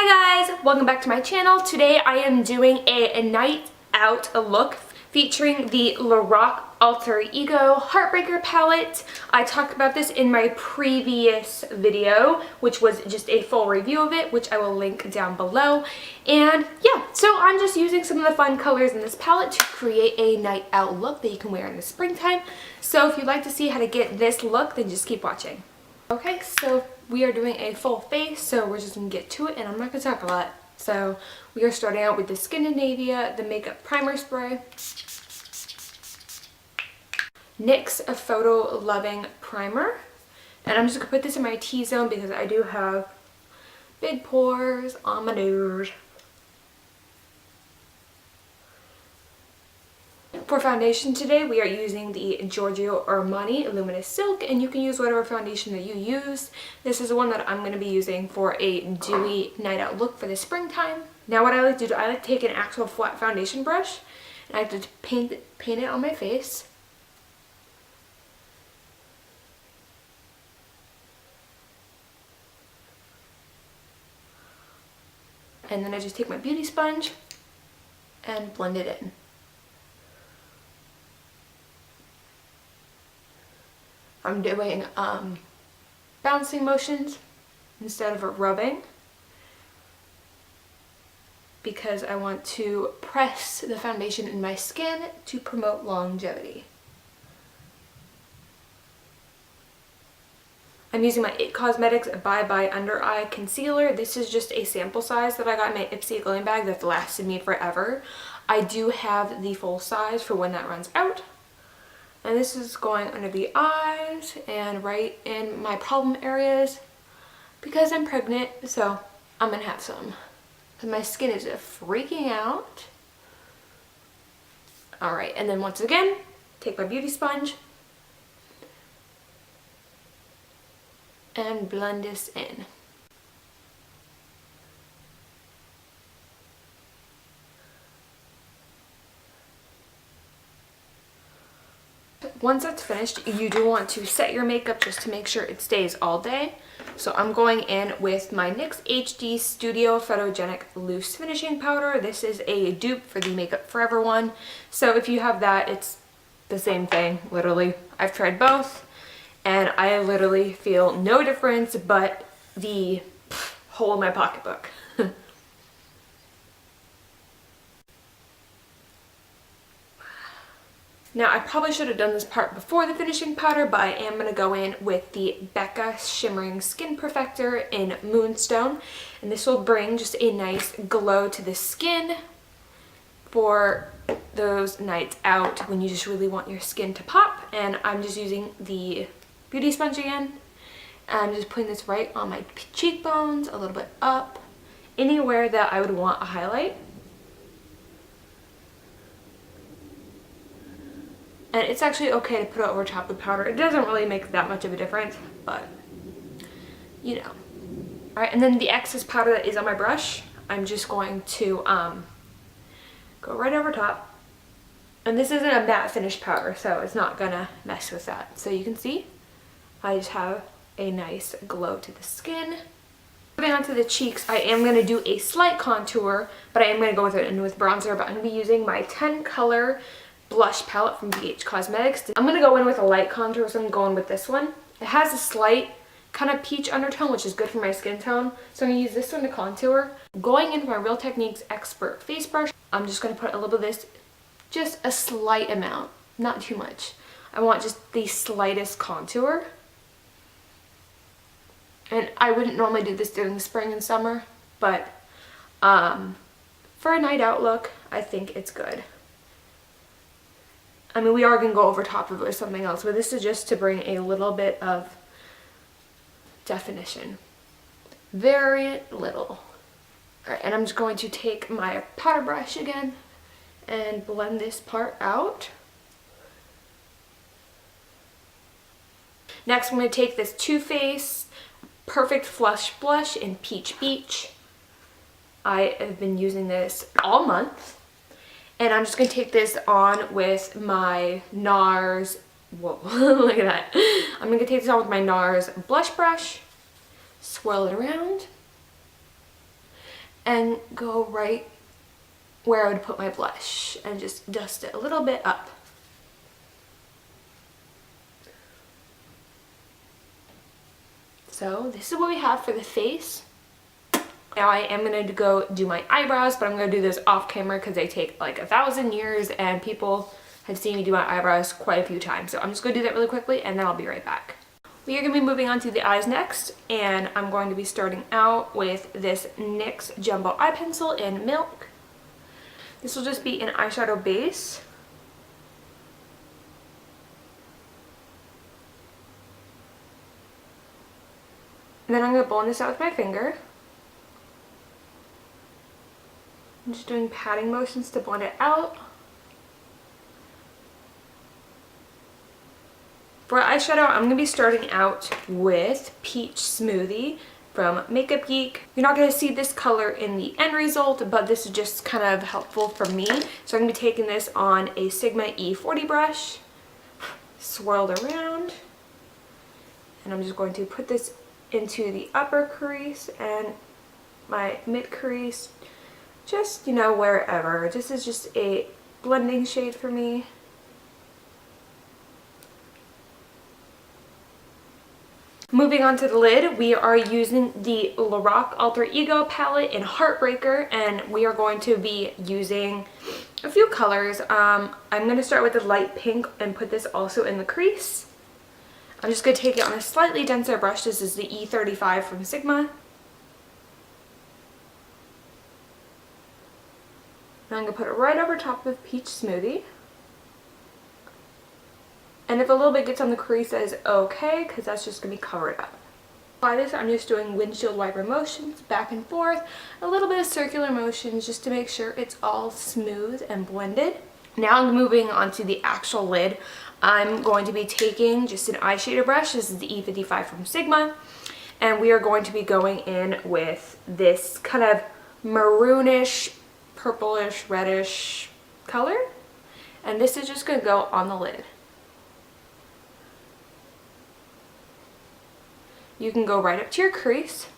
Hi guys, welcome back to my channel. Today I am doing a night out look featuring the Lorac Alter Ego Heartbreaker palette. I talked about this in my previous video, which was just a full review of it, which I will link down below. And yeah, so I'm just using some of the fun colors in this palette to create a night out look that you can wear in the springtime. So if you'd like to see how to get this look, then just keep watching. Okay, so we are doing a full face, so we're just going to get to it, and I'm not going to talk a lot. So we are starting out with the Scandinavia, the Makeup Primer Spray, NYX a Photo Loving Primer, and I'm just going to put this in my T-zone because I do have big pores on my nose. For foundation today, we are using the Giorgio Armani Luminous Silk, and you can use whatever foundation that you use. This is the one that I'm going to be using for a dewy night out look for the springtime. Now what I like to do, I like to take an actual flat foundation brush, and I like to paint it on my face. And then I just take my beauty sponge and blend it in. I'm doing bouncing motions instead of rubbing because I want to press the foundation in my skin to promote longevity. I'm using my It Cosmetics Bye Bye Under Eye Concealer. This is just a sample size that I got in my Ipsy Glam bag that's lasted me forever. I do have the full size for when that runs out. And this is going under the eyes and right in my problem areas because I'm pregnant, so I'm gonna have some. And my skin is freaking out. Alright, and then once again, take my beauty sponge and blend this in. Once that's finished, you do want to set your makeup just to make sure it stays all day. So I'm going in with my NYX HD Studio Photogenic Loose Finishing Powder. This is a dupe for the Makeup Forever one. So if you have that, it's the same thing, literally. I've tried both, and I literally feel no difference but the hole in my pocketbook. Now, I probably should have done this part before the finishing powder, but I am going to go in with the Becca Shimmering Skin Perfector in Moonstone. And this will bring just a nice glow to the skin for those nights out when you just really want your skin to pop. And I'm just using the beauty sponge again. And I'm just putting this right on my cheekbones, a little bit up, anywhere that I would want a highlight. And it's actually okay to put it over top of the powder. It doesn't really make that much of a difference, but you know. Alright, and then the excess powder that is on my brush, I'm just going to go right over top. And this isn't a matte finish powder, so it's not gonna mess with that. So you can see, I just have a nice glow to the skin. Moving on to the cheeks, I am going to do a slight contour, but I am going to go with it in with bronzer, but I'm going to be using my 10 color blush palette from BH Cosmetics. I'm going to go in with a light contour, so I'm going with this one. It has a slight kind of peach undertone, which is good for my skin tone. So I'm going to use this one to contour. Going in with my Real Techniques Expert Face Brush, I'm just going to put a little bit of this, just a slight amount, not too much. I want just the slightest contour. And I wouldn't normally do this during the spring and summer, but for a night out look, I think it's good. I mean, we are going to go over top of it with something else, but this is just to bring a little bit of definition. Very little. Alright, and I'm just going to take my powder brush again and blend this part out. Next, I'm going to take this Too Faced Perfect Flush Blush in Peach Beach. I have been using this all month. And I'm just going to take this on with my NARS, whoa, look at that. I'm going to take this on with my NARS blush brush, swirl it around. and go right where I would put my blush and just dust it a little bit up. So this is what we have for the face. Now I am going to go do my eyebrows, but I'm going to do this off camera because they take like 1,000 years and people have seen me do my eyebrows quite a few times. So I'm just going to do that really quickly and then I'll be right back. We are going to be moving on to the eyes next, and I'm going to be starting out with this NYX Jumbo Eye Pencil in Milk. This will just be an eyeshadow base. And then I'm going to blend this out with my finger. I'm just doing patting motions to blend it out. For eyeshadow, I'm going to be starting out with Peach Smoothie from Makeup Geek. You're not going to see this color in the end result, but this is just kind of helpful for me. So I'm going to be taking this on a Sigma E40 brush, swirled around, and I'm just going to put this into the upper crease and my mid crease, just, you know, wherever. This is just a blending shade for me. Moving on to the lid, we are using the Lorac Alter Ego palette in Heartbreaker, and we are going to be using a few colors. I'm going to start with the light pink and put this also in the crease. I'm just going to take it on a slightly denser brush. This is the E35 from Sigma. Now I'm going to put it right over top of Peach Smoothie. And if a little bit gets on the crease, that is okay, because that's just going to be covered up. Apply this, I'm just doing windshield wiper motions back and forth, a little bit of circular motions just to make sure it's all smooth and blended. Now I'm moving on to the actual lid. I'm going to be taking just an eyeshadow brush. This is the E55 from Sigma. And we are going to be going in with this kind of maroonish, purplish, reddish color. And this is just going to go on the lid. You can go right up to your crease.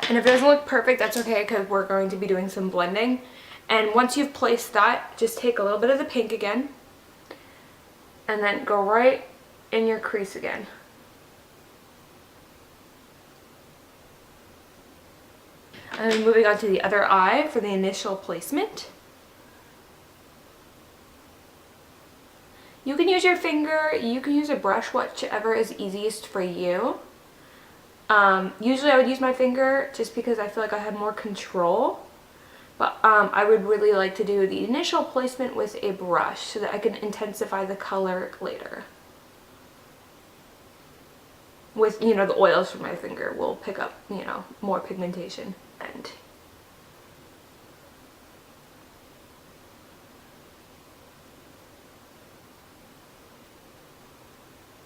And if it doesn't look perfect, that's okay, because we're going to be doing some blending. And once you've placed that, just take a little bit of the pink again, and then go right in your crease again. And then moving on to the other eye for the initial placement. You can use your finger, you can use a brush, whichever is easiest for you. Usually I would use my finger just because I feel like I have more control. But I would really like to do the initial placement with a brush so that I can intensify the color later. With, you know, the oils from my finger will pick up, you know, more pigmentation. And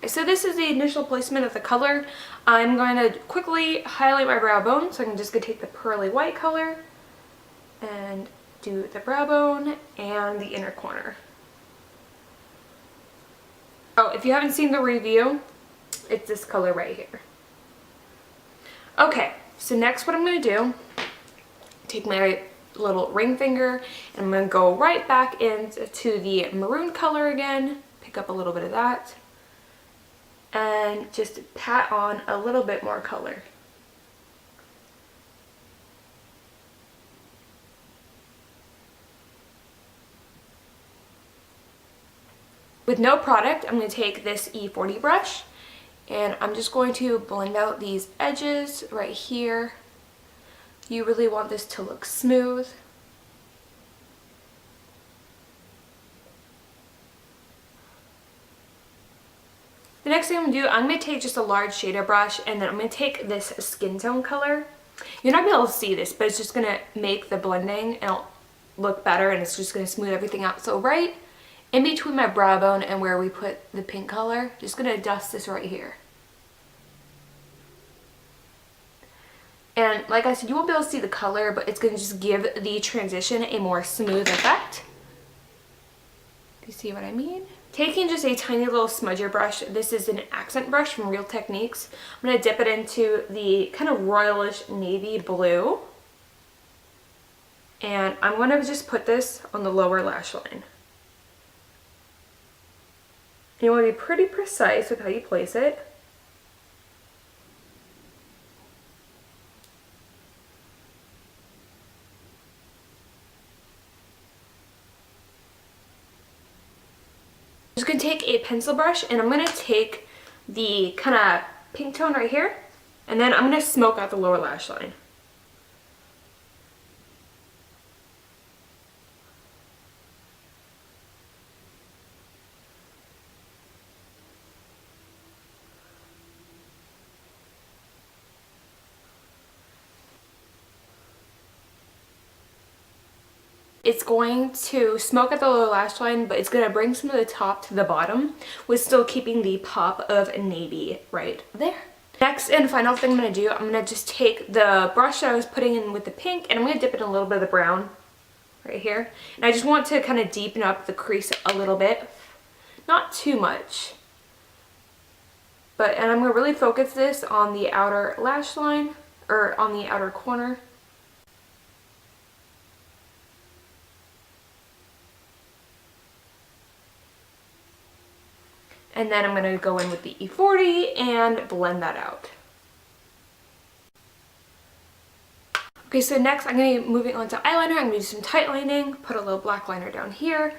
so this is the initial placement of the color. I'm going to quickly highlight my brow bone, so I'm just going to take the pearly white color and do the brow bone and the inner corner. Oh, if you haven't seen the review, it's this color right here. Okay, so next what I'm going to do, take my little ring finger and I'm going to go right back into the maroon color again, pick up a little bit of that, and just pat on a little bit more color. With no product, I'm going to take this E40 brush and I'm just going to blend out these edges right here. You really want this to look smooth. The next thing I'm going to do, I'm going to take just a large shader brush and then I'm going to take this skin tone color. You're not going to be able to see this, but it's just going to make the blending and it'll look better, and it's just going to smooth everything out. So right in between my brow bone and where we put the pink color, just going to dust this right here. And like I said, you won't be able to see the color, but it's going to just give the transition a more smooth effect. Do you see what I mean? taking just a tiny little smudger brush. This is an accent brush from Real Techniques. I'm going to dip it into the kind of royalish navy blue. And I'm going to just put this on the lower lash line. You want to be pretty precise with how you place it. I'm just going to take a pencil brush and I'm going to take the kind of pink tone right here, and then I'm going to smoke out the lower lash line. It's going to smoke at the lower lash line, but it's going to bring some of the top to the bottom with still keeping the pop of navy right there. Next and final thing I'm going to do, I'm going to just take the brush that I was putting in with the pink and I'm going to dip it in a little bit of the brown right here. And I just want to kind of deepen up the crease a little bit. Not too much. And I'm going to really focus this on the outer lash line, or on the outer corner. And then I'm going to go in with the E40 and blend that out. Okay, so next I'm going to be moving on to eyeliner. I'm going to do some tight lining, put a little black liner down here,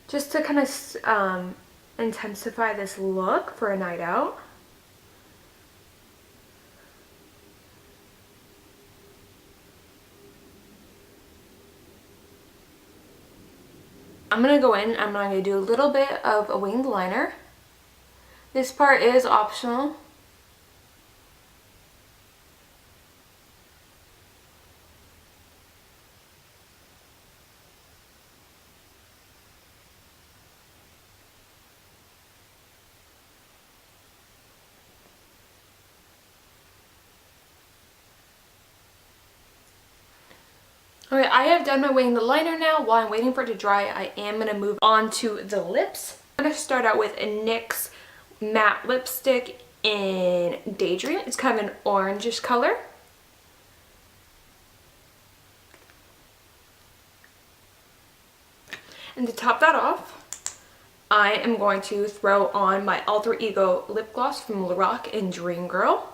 just to kind of intensify this look for a night out. I'm going to go in, I'm going to do a little bit of a winged liner. This part is optional. Okay, I have done my winged liner now. While I'm waiting for it to dry, I am going to move on to the lips. I'm going to start out with a NYX matte lipstick in Daydream. It's kind of an orangish color. And to top that off, I am going to throw on my Alter Ego lip gloss from Lorac in Dream Girl.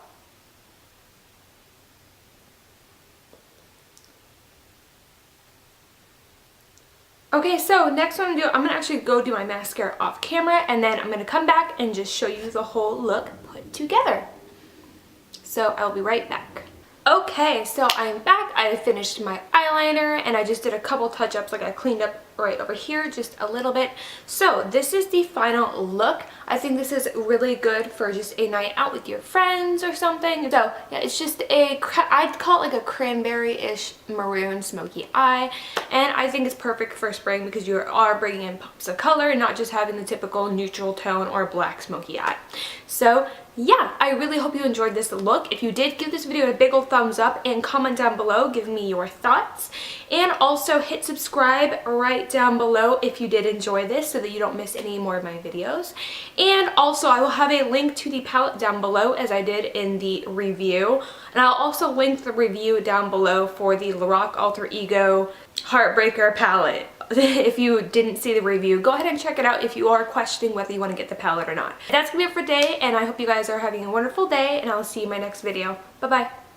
Okay, so next what I'm going to do, I'm going to actually go do my mascara off camera, and then I'm going to come back and just show you the whole look put together. So I'll be right back. Okay, so I'm back. I finished my eyeliner and I just did a couple touch-ups. Like I cleaned up right over here just a little bit. So this is the final look. I think this is really good for just a night out with your friends or something. So yeah, it's just I'd call it like a cranberry-ish maroon smoky eye. And I think it's perfect for spring because you are bringing in pops of color and not just having the typical neutral tone or black smoky eye. So yeah, I really hope you enjoyed this look. If you did, give this video a big old thumbs up and comment down below giving me your thoughts. And also hit subscribe right down below if you did enjoy this so that you don't miss any more of my videos. And also I will have a link to the palette down below as I did in the review. And I'll also link the review down below for the Lorac Alter Ego Heartbreaker palette. If you didn't see the review, go ahead and check it out if you are questioning whether you want to get the palette or not. That's gonna be it for today, and I hope you guys are having a wonderful day, and I'll see you in my next video. Bye bye.